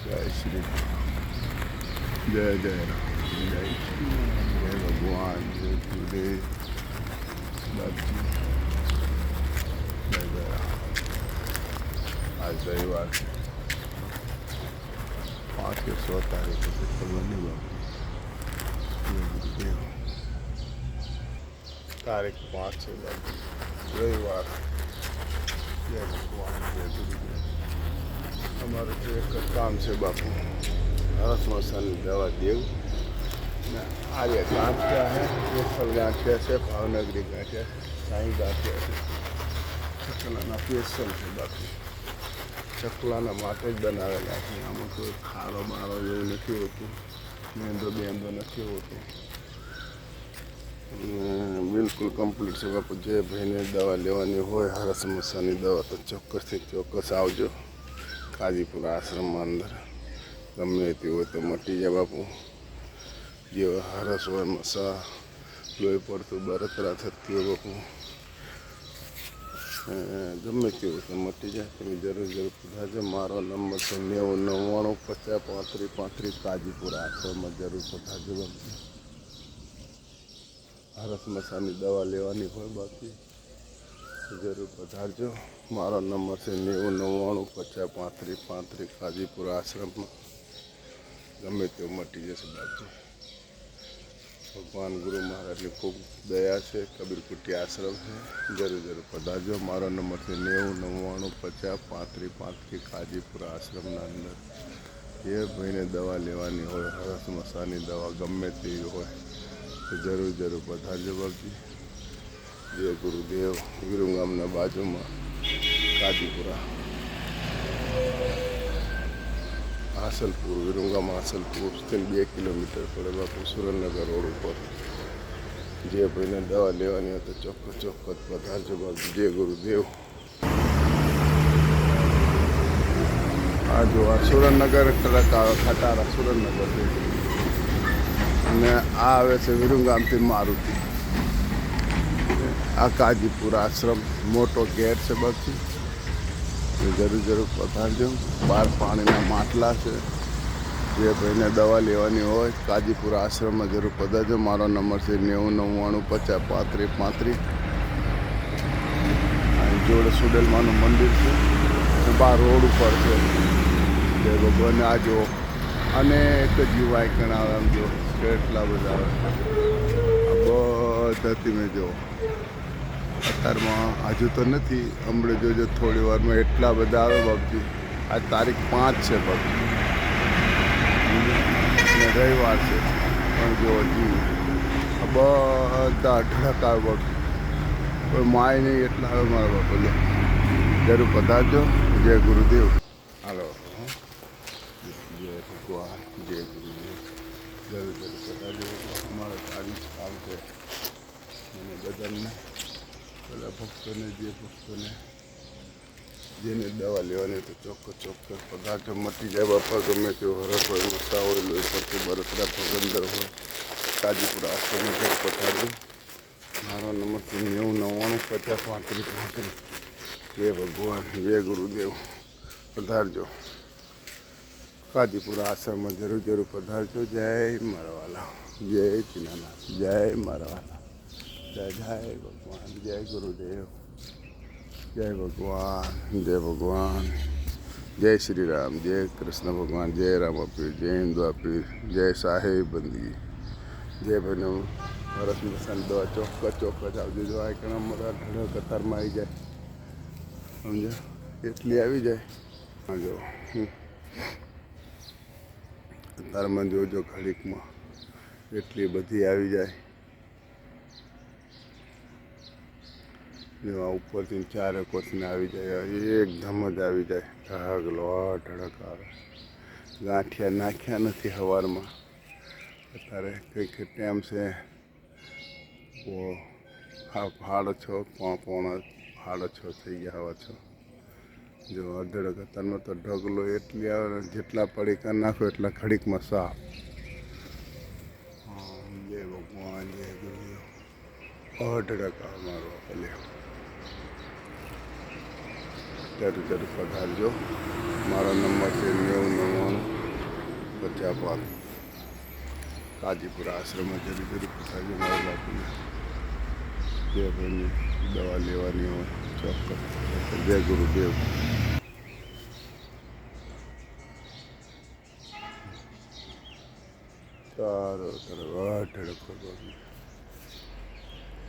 जय श्री जय जय राम जय श्री जय भगवान जय गुरुदेव बापजी जय जय राम। आज रविवार 5 के 16 तारीख को कलवनी बापजी जय गुरुदेव। तारीख 5 है बापजी रविवार जय भगवान जय गुरुदेव। અમારું તો એક જ કામ છે બાપુ હરસ મસાની દવા દેવું ને આર્ય ગાંઠિયા છે સ્પેશિયલ ગાંઠિયા છે ભાવનગરી ગાંઠિયા સાંઈ ગાંઠિયા છે ચકલાના સ્પેશિયલ છે બાપુ ચકલાના માટે જ બનાવેલા છે આમાં કોઈ ખારો બારો એવું નથી હોતું મેંદો બેંદો નથી હોતો બિલકુલ કમ્પ્લીટ છે બાપુ જે ભાઈને દવા લેવાની હોય હરસ મસાની દવા તો ચોક્કસથી ચોક્કસ આવજો કાજીપુરા આશ્રમમાં અંદર ગમે તે હોય તો મટી જાય બાપુ જે હરસ હોય મસા લોહી પડતું બળતરા થતી હોય બાપુ ગમે તે હોય તો મટી જાય તમે જરૂર પધારજો મારો નંબર છે 90 99 50 35 35 કાજીપુરા આશ્રમમાં જરૂર પધારજો બાપુ હરસ મસાની દવા લેવાની હોય બાકી જરૂર પધારજો મારો નંબર છે 90 99 50 35 35 કાજીપુરા આશ્રમમાં ગમે તે મટી જશે બાપજી ભગવાન ગુરુ મહારાજની ખૂબ દયા છે કબીરકુટી આશ્રમ છે જરૂર પધારજો મારો નંબર છે 90 99 50 35 35 કાજીપુરા આશ્રમના અંદર જે ભાઈને દવા લેવાની હોય હરસ મસાની દવા ગમે તેવી હોય તો જરૂર પધારજો બાપજી જય ગુરુદેવ વિરમગામના બાજુમાં કાજીપુરા હાસલપુર વિરમગામ હાસલપુરથી 2 કિલોમીટર પડે બાપુ સુરેન્દ્રનગર રોડ ઉપર જે ભાઈને દવા લેવાની હોય તો ચોક્કસ પધારજો બાપુ જય ગુરુદેવ। આ જો આ સુરેન્દ્રનગર ખટારા સુરેન્દ્રનગર અને આ આવે છે વિરમગામથી મારુતિ આ કાજીપુરા આશ્રમ મોટો ગેટ છે બાપજી જરૂર પધારજો બહાર પાણીના માટલા છે જે ભાઈને દવા લેવાની હોય કાજીપુરા આશ્રમમાં જરૂર પધારજો મારો નંબર છે 90 99 50 35 35 જોડે સુડેલમાનું મંદિર છે બહાર રોડ ઉપર છે જય ભગવાન આ જો અનેક જીવાય કણાવે આમ જો કેટલા બધા બધા તમે જો અત્યારમાં હજુ તો નથી હમણે જોજો થોડી વારમાં એટલા બધા આવે બાપજી આ તારીખ 5 છે બાપજી ને રવિવાર છે પણ જો હજી બધા અઢળક આવે બાપજી કોઈ માય નહીં એટલા આવે મારા બાપુ જરૂર પધારજો જય ગુરુદેવ હાલો જય ભગવાન જય ગુરુદેવ જરૂર પધારજો અમારે સારી જ કામ છે અને બધાને પેલા ભક્તોને જે ભક્તોને જેને દવા લેવાની તો ચોક્કસ પદાર્થો મટી જાય બાપા ગમે તેવો હરસ હોય મસા હોય લોહી પડતું બળતરા ભગંદર હોય કાજીપુરા આશ્રમમાં ઘર પધારજો મારો નંબર 90 99 50 35 35 જય ભગવાન જય ગુરુદેવ પધારજો કાજીપુરા આશ્રમમાં જરૂર પધારજો જય મારા વાલા જય ચિનાનાથ જય મારા વાલા जय भगवान जय गुरुदेव जय भगवान जय श्री राम जय कृष्ण भगवान जय रामापीर जय हिंदुआपीर जय साहेब बंदी जय बहनों हरस मसानी दवा ચોક્કસ આવજો જો આ કણા મારા ઢળક કતારમાં આવી જાય સમજો એટલી આવી જાય હા જો કતારમાં જોજો ઘડીકમાં એટલી બધી આવી જાય જેવા ઉપરથી 4 કોસને આવી જાય એકદમ જ આવી જાય ઢળક આવે ગાંઠિયા નાખ્યા નથી સવારમાં અત્યારે કંઈક ટાઈમ છે 5:30 થઈ ગયા હવા 6 જો અઢળક અત્યારમાં તો ઢગલો એટલી આવે જેટલા પડીકા નાખો એટલા ઘડીકમાં સાફ જય ભગવાન જય ગુરુદેવ અઢળક આવે મારો ભલે જરૂર પધારજો મારો નંબર છે 90 99 પર ચા પાન કાજીપુરા આશ્રમમાં જરી જરી પતાવી મારા બાપુને જે ભાઈની દવા લેવાની હોય ચોક્કસ. જય ગુરુદેવ. સારો સારો વાહ ઠડકો બાબુ.